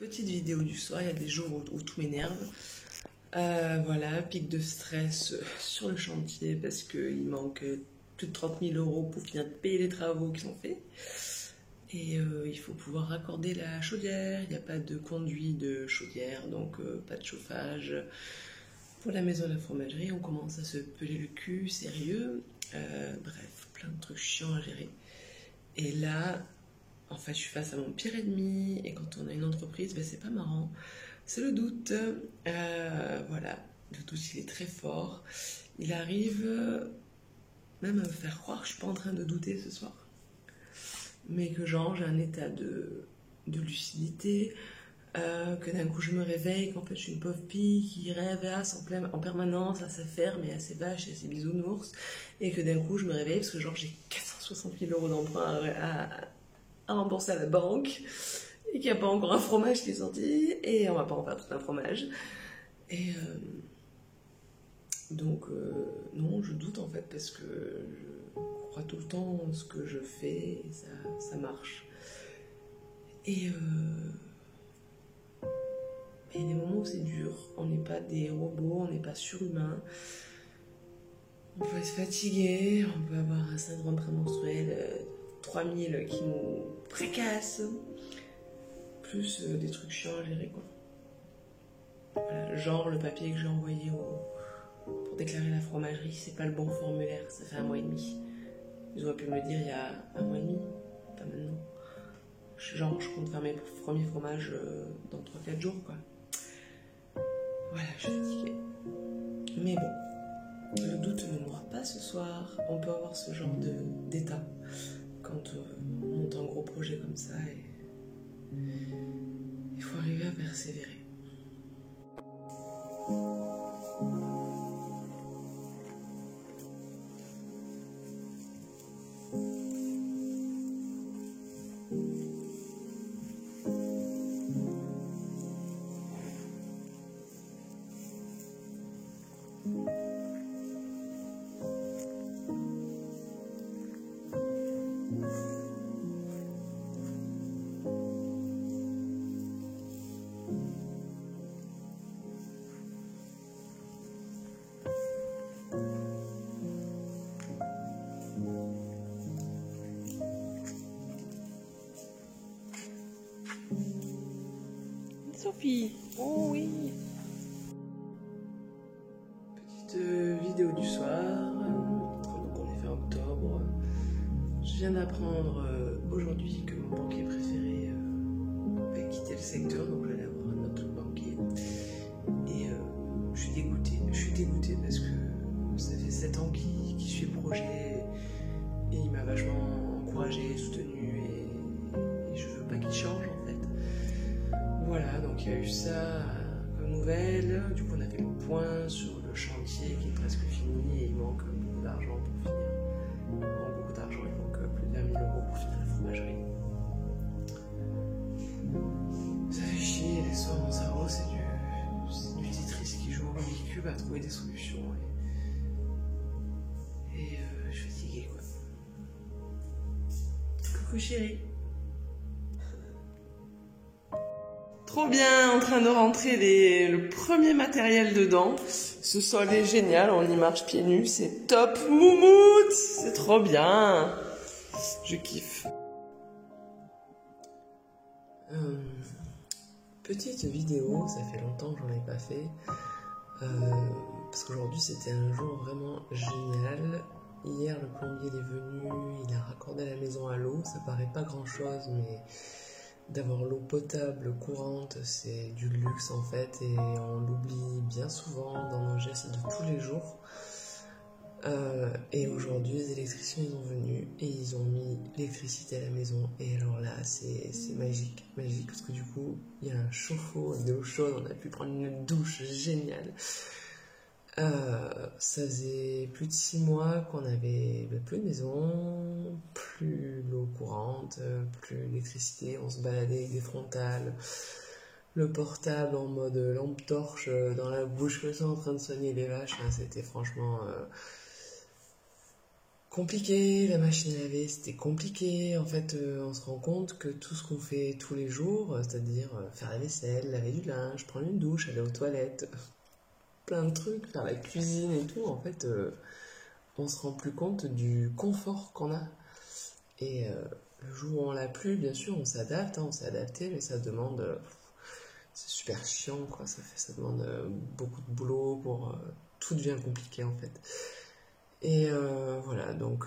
Petite vidéo du soir, il y a des jours où tout m'énerve. Voilà, pic de stress sur le chantier parce qu'il manque plus de 30 000 euros pour finir de payer les travaux qui sont faits. Et il faut pouvoir raccorder la chaudière, il n'y a pas de conduit de chaudière, donc pas de chauffage. Pour la maison de la fromagerie, on commence à se peler le cul, sérieux. Bref, plein de trucs chiants à gérer. Et là, en fait, je suis face à mon pire ennemi, et quand on a une entreprise, ben, c'est pas marrant. C'est le doute. Voilà, le doute, il est très fort. Il arrive même à me faire croire que je suis pas en train de douter ce soir. Mais que genre, j'ai un état de lucidité, que d'un coup je me réveille, qu'en fait je suis une pauvre fille qui rêvasse en permanence à sa ferme et à ses vaches et à ses bisounours, et que d'un coup je me réveille parce que genre j'ai 460 000 euros d'emprunt à rembourser à la banque, et qu'il n'y a pas encore un fromage qui est sorti, et on va pas en faire tout un fromage. Et donc non, je doute en fait, parce que je crois tout le temps en ce que je fais, et ça marche. Et il y a des moments où c'est dur, on n'est pas des robots, on n'est pas surhumains. On peut être fatigué, on peut avoir un syndrome prémenstruel 3000 qui nous précasse, plus des trucs chiants à gérer, quoi. Voilà, genre le papier que j'ai envoyé pour déclarer la fromagerie, c'est pas le bon formulaire, ça fait 1 mois et demi. Ils auraient pu me le dire il y a 1 mois et demi, pas maintenant. Genre je compte faire mes premiers fromages dans 3-4 jours, quoi. Voilà, je suis fatiguée. Mais bon, le doute ne m'aura pas ce soir. On peut avoir ce genre d'état quand on monte un gros projet comme ça, et il faut arriver à persévérer. Sophie, oh oui. Petite vidéo du soir, donc on est fin octobre. Je viens d'apprendre aujourd'hui que mon banquier préféré va quitter le secteur, donc je vais aller avoir un autre banquier. Et je suis dégoûtée parce que ça fait 7 ans qu'il suit le projet, et il m'a vachement encouragée, soutenue, et je veux pas qu'il change en fait. Voilà, donc il y a eu ça comme nouvelle. Du coup, on a fait le point sur le chantier qui est presque fini, et il manque beaucoup d'argent pour finir. Il manque beaucoup d'argent, il manque plus de 20 000 euros pour finir la fromagerie. Ça fait chier, les soirs, mon cerveau, c'est du Tetris qui joue au Rubik's Cube à trouver des solutions. Et je suis fatiguée, quoi. Coucou chérie. Trop bien, en train de rentrer le premier matériel dedans. Ce sol est génial, on y marche pieds nus, c'est top, moumoute, c'est trop bien. Je kiffe. Petite vidéo, ça fait longtemps que j'en ai pas fait. Parce qu'aujourd'hui c'était un jour vraiment génial. Hier le plombier est venu, il a raccordé la maison à l'eau, ça paraît pas grand chose, mais d'avoir l'eau potable courante, c'est du luxe en fait, et on l'oublie bien souvent dans nos gestes de tous les jours. Et aujourd'hui, les électriciens ils sont venus et ils ont mis l'électricité à la maison, et alors là c'est magique, parce que du coup il y a un chauffe-eau avec de l'eau chaude, on a pu prendre une douche géniale. Ça faisait plus de 6 mois qu'on avait plus de maison, plus l'eau courante, plus l'électricité, on se baladait avec des frontales, le portable en mode lampe torche dans la bouche que ça en train de soigner les vaches, hein, c'était franchement Compliqué, la machine à laver, c'était compliqué. En fait, on se rend compte que tout ce qu'on fait tous les jours, c'est-à-dire faire la vaisselle, laver du linge, prendre une douche, aller aux toilettes, plein de trucs, faire la cuisine et tout, en fait, on se rend plus compte du confort qu'on a. Et le jour où on l'a plus, bien sûr, on s'adapte, hein, on s'est adapté, mais ça demande, c'est super chiant, quoi. Ça demande beaucoup de boulot pour, tout devient compliqué en fait. Et voilà, donc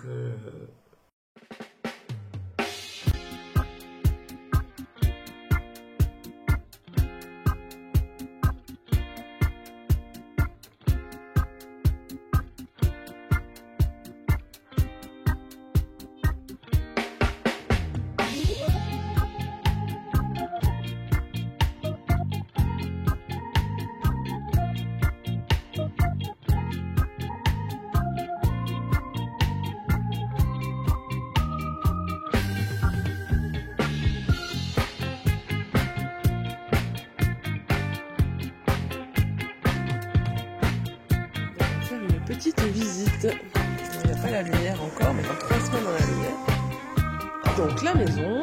petite visite. Il n'y a pas la lumière encore, mais dans 3 semaines on a la lumière. Donc la maison,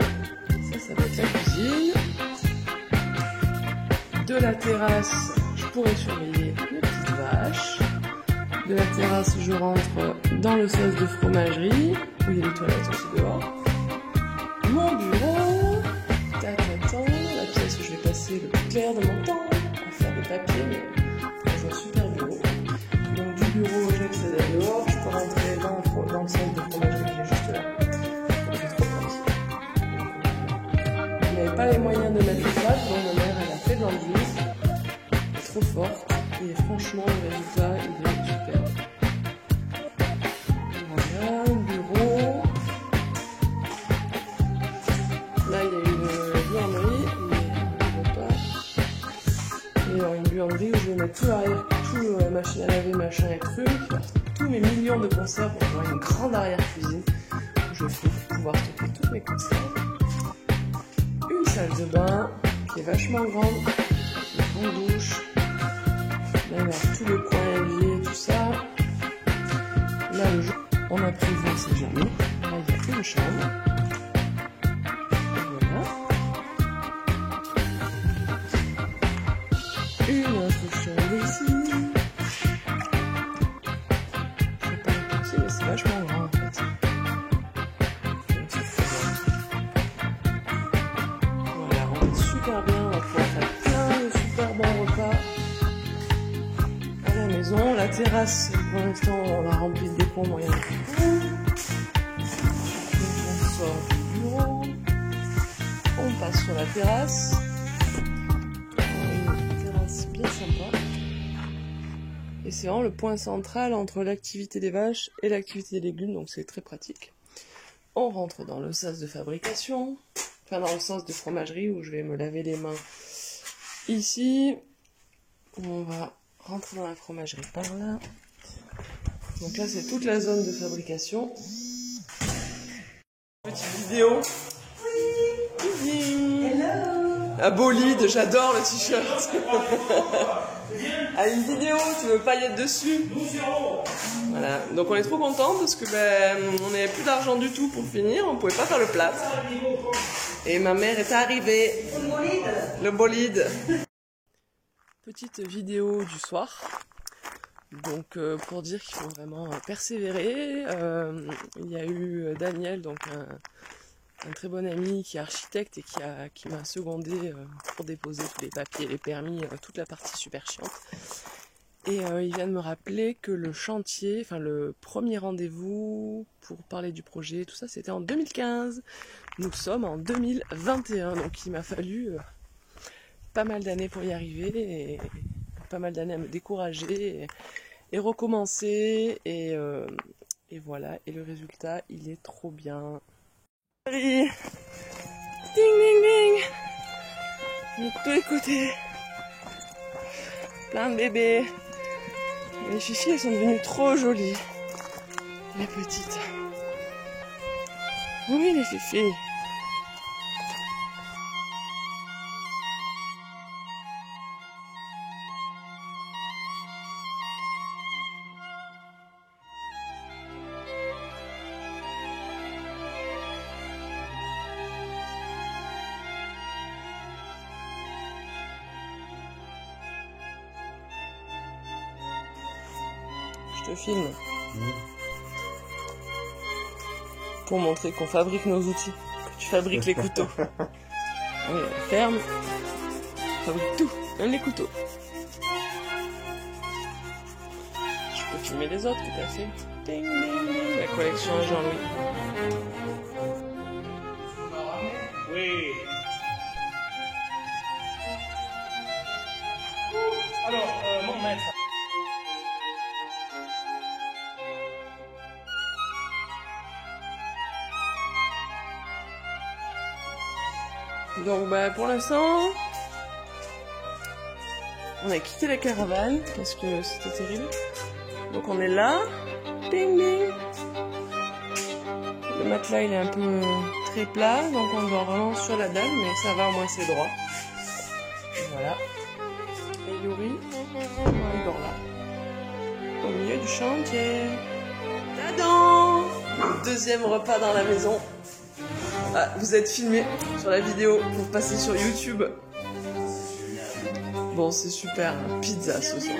ça va être la cuisine. De la terrasse, je pourrais surveiller les petites vaches. De la terrasse, je rentre dans le sas de fromagerie, où il y a les toilettes aussi dehors. Mon bureau, la pièce où je vais passer le plus clair de mon temps à faire des papiers, mais dans un super bureau. Donc du bureau, j'accède à dehors, je peux rentrer dans le sas de fromagerie qui est juste là. Donc c'est trop pratique. Je n'avais pas les moyens de mettre les plaques, donc ma mère elle a fait de l'enduit, trop forte, et franchement le résultat il est super. Voilà, un bureau. Là il y a une buanderie, mais je ne vois pas. Et alors une buanderie où je vais mettre tout l'arrière, tout la machine à laver, machin et trucs, tous mes millions de conserves pour avoir une grande arrière-cuisine où je vais pouvoir stocker toutes mes conserves. Une salle de bain qui est vachement grande, une grande douche. Là, il y a tout le coin évier, tout ça. Là, le jour, on a prévu, on sait jamais. Là, il y a une chambre. Voilà. Une autre chambre ici. Je sais pas le penser, mais c'est vachement grand en fait. Donc, c'est très bien. Voilà, on est super bien, on va pouvoir faire plein de super bons repas à la maison. La terrasse, pour l'instant, on a rempli le dépôt moyen de tout. On sort du bureau, on passe sur la terrasse. Une terrasse bien sympa. Et c'est vraiment le point central entre l'activité des vaches et l'activité des légumes, donc c'est très pratique. On rentre dans le sas de fabrication, enfin dans le sas de fromagerie où je vais me laver les mains ici. On va rentrer dans la fromagerie par là. Donc là c'est toute la zone de fabrication. Petite vidéo. Oui. Hello. Un bolide, j'adore le t-shirt. À une vidéo, tu veux paillettes dessus. Voilà, donc on est trop contents parce que on n'avait plus d'argent du tout pour finir, on pouvait pas faire le plat. Et ma mère est arrivée. Le bolide. Petite vidéo du soir. Donc pour dire qu'il faut vraiment persévérer. Il y a eu Daniel, donc un très bon ami qui est architecte et qui m'a secondé pour déposer tous les papiers, les permis, toute la partie super chiante. Et il vient de me rappeler que le chantier, enfin le premier rendez-vous pour parler du projet, tout ça, c'était en 2015. Nous sommes en 2021, donc il m'a fallu pas mal d'années pour y arriver, et pas mal d'années à me décourager et recommencer, et voilà, et le résultat, il est trop bien. Ding ding ding. De tous les côtés. Plein de bébés. Les chichis, elles sont devenues trop jolies. Les petites. Oui, les filles. Je te filme. Pour montrer qu'on fabrique nos outils. Que tu fabriques les couteaux. Oui, ferme. On fabrique tout, même les couteaux. Je peux filmer les autres que t'as fait. Ding, ding, ding. La collection à Jean-Louis. Oui. Alors, mon maître. Donc bah pour l'instant, on a quitté la caravane parce que c'était terrible. Donc on est là. Ding ding. Le matelas il est un peu très plat, donc on dort vraiment sur la dalle, mais ça va, au moins c'est droit. Et voilà. Et Yuri, il dort là. Au milieu du chantier. Tadam! Deuxième repas dans la maison. Ah, vous êtes filmé sur la vidéo pour passer sur YouTube. Bon, c'est super. Pizza ce soir.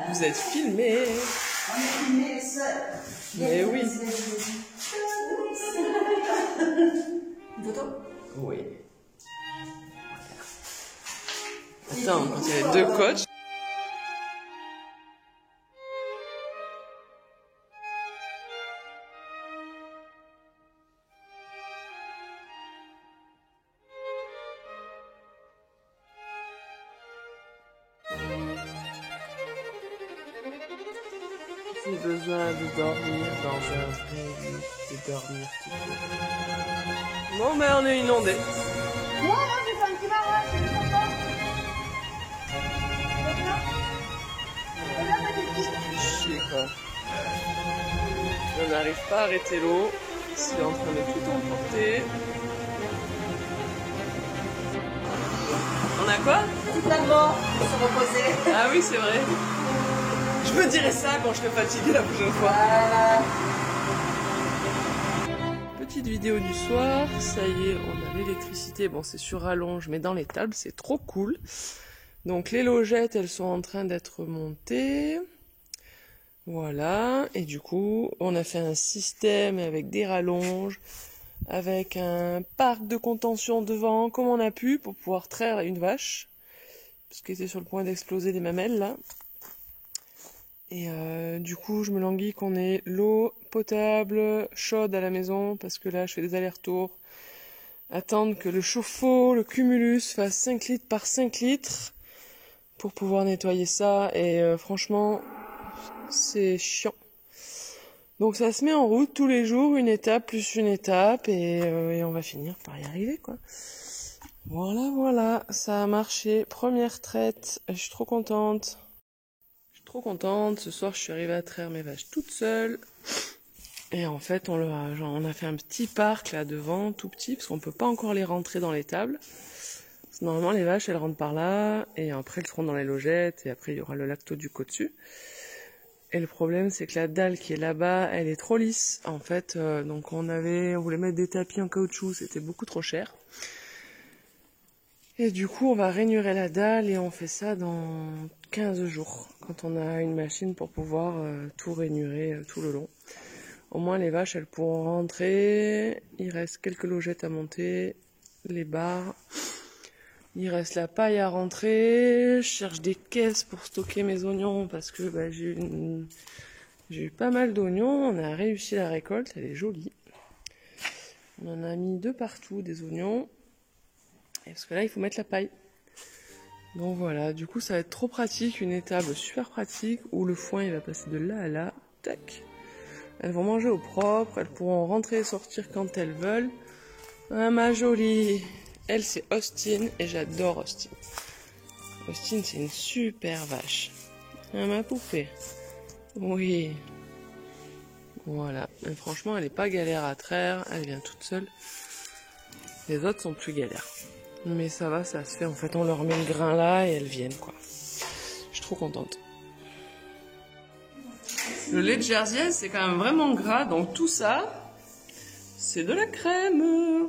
Vous êtes filmé. On est filmé seul. Mais oui. Une photo? Oui. Attends, quand il y avait deux coachs. J'ai besoin de dormir dans un vrai lit, de dormir tout court. Bon, ben on est inondé. Moi, j'ai fait un petit barrage, c'est sympa. Chier quoi. On n'arrive pas à arrêter l'eau. C'est en train de tout emporter. On a quoi? Toute la mort pour se reposer. Ah oui, c'est vrai. Je me dirais ça quand je serai fatiguée la prochaine fois. Voilà. Petite vidéo du soir. Ça y est, on a l'électricité. Bon, c'est sur rallonge, mais dans les tables, c'est trop cool. Donc les logettes, elles sont en train d'être montées. Voilà. Et du coup, on a fait un système avec des rallonges, avec un parc de contention devant, comme on a pu, pour pouvoir traire une vache. Parce qu'elle était sur le point d'exploser des mamelles, là. Et du coup, je me languis qu'on ait l'eau potable, chaude à la maison, parce que là, je fais des allers-retours. Attendre que le chauffe-eau, le cumulus, fasse 5 litres par 5 litres pour pouvoir nettoyer ça. Et franchement, c'est chiant. Donc ça se met en route tous les jours, une étape plus une étape, et on va finir par y arriver, quoi. Voilà, voilà, ça a marché. Première traite, je suis trop contente. Trop contente. Ce soir, je suis arrivée à traire mes vaches toute seule. Et en fait, on a fait un petit parc là devant, tout petit, parce qu'on peut pas encore les rentrer dans les tables. Parce que normalement, les vaches, elles rentrent par là, et après, elles seront dans les logettes, et après, il y aura le lactoduc au-dessus. Et le problème, c'est que la dalle qui est là-bas, elle est trop lisse. En fait, donc on voulait mettre des tapis en caoutchouc, c'était beaucoup trop cher. Et du coup, on va rainurer la dalle et on fait ça dans 15 jours, quand on a une machine pour pouvoir tout rainurer tout le long. Au moins, les vaches, elles pourront rentrer. Il reste quelques logettes à monter, les barres. Il reste la paille à rentrer. Je cherche des caisses pour stocker mes oignons parce que bah, j'ai eu pas mal d'oignons. On a réussi la récolte, elle est jolie. On en a mis de partout, des oignons. Et parce que là, il faut mettre la paille. Donc voilà, du coup, ça va être trop pratique, une étable super pratique où le foin, il va passer de là à là. Tac. Elles vont manger au propre, elles pourront rentrer et sortir quand elles veulent. Ah, ma jolie. Elle, c'est Austin et j'adore Austin. Austin, c'est une super vache. Ah, ma poupée. Oui. Voilà. Et franchement, elle est pas galère à traire, elle vient toute seule. Les autres sont plus galères. Mais ça va, ça se fait. En fait, on leur met le grain là et elles viennent, quoi. Je suis trop contente. Le lait de Jersey, c'est quand même vraiment gras, donc tout ça, c'est de la crème.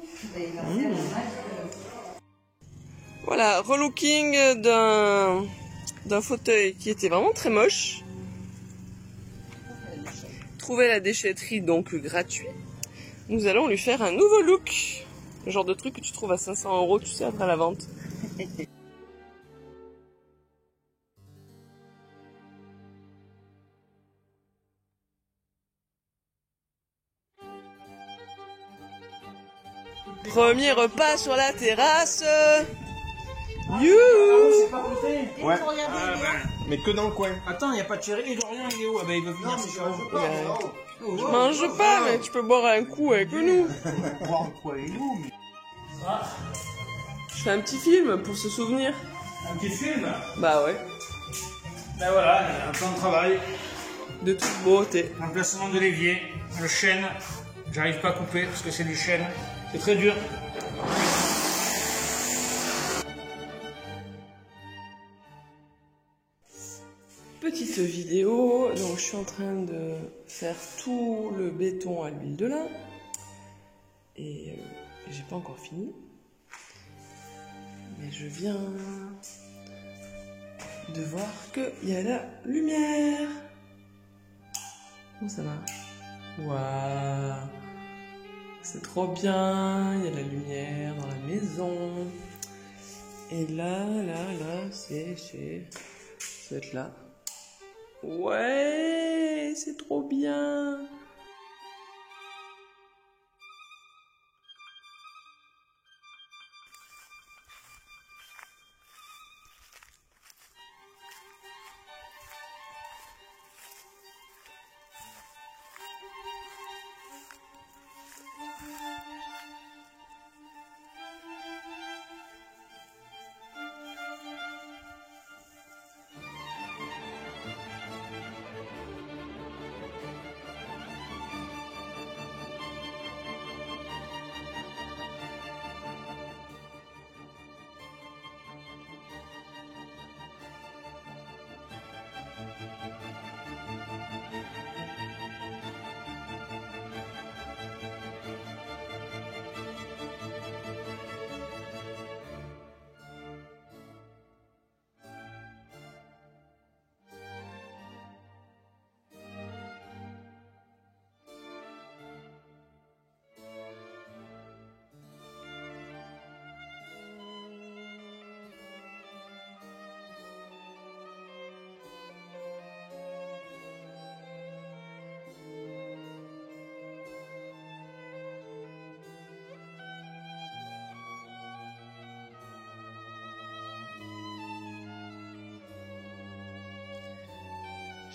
Voilà, relooking d'un fauteuil qui était vraiment très moche. Trouver la déchetterie, donc gratuit. Nous allons lui faire un nouveau look. Le genre de truc que tu trouves à 500 €, tu sais, après la vente. Premier repas sur la terrasse. Youhou! C'est pas goûté. Ouais. Ah, ben. Mais que dans le coin. Attends, il n'y a pas de chéri. Et Dorian, il est où? Ah ben, il veut venir, c'est sûr. Je mange pas, mais tu peux boire un coup avec nous. Ah, Je fais un petit film pour se souvenir. un petit film. Bah ouais. Ben voilà, un plan de travail. De toute beauté. Remplacement de l'évier, le chêne. J'arrive pas à couper parce que c'est du chêne. C'est très dur. Petite vidéo, donc je suis en train de faire tout le béton à l'huile de lin et j'ai pas encore fini, mais je viens de voir qu'il y a la lumière. Comment ça marche? Waouh, c'est trop bien, il y a la lumière dans la maison et là, c'est ça va être là. Ouais, c'est trop bien.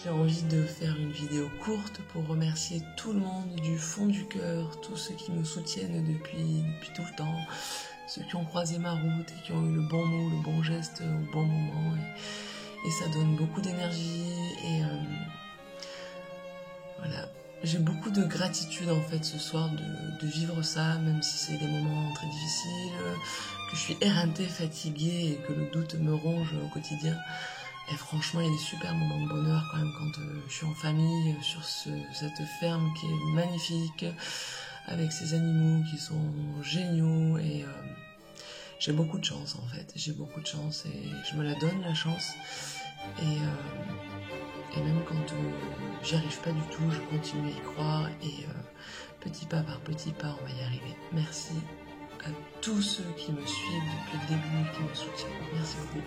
J'ai envie de faire une vidéo courte pour remercier tout le monde du fond du cœur, tous ceux qui me soutiennent depuis tout le temps, ceux qui ont croisé ma route et qui ont eu le bon mot, le bon geste au bon moment. Et ça donne beaucoup d'énergie et voilà. J'ai beaucoup de gratitude en fait ce soir de vivre ça, même si c'est des moments très difficiles, que je suis éreintée, fatiguée et que le doute me ronge au quotidien. Et franchement, il y a des super moments de bonheur quand même quand je suis en famille sur cette ferme qui est magnifique, avec ces animaux qui sont géniaux. Et j'ai beaucoup de chance en fait, j'ai beaucoup de chance et je me la donne la chance. Et même quand j'y arrive pas du tout, je continue à y croire et petit pas par petit pas, on va y arriver. Merci à tous ceux qui me suivent depuis le début et qui me soutiennent. Merci beaucoup.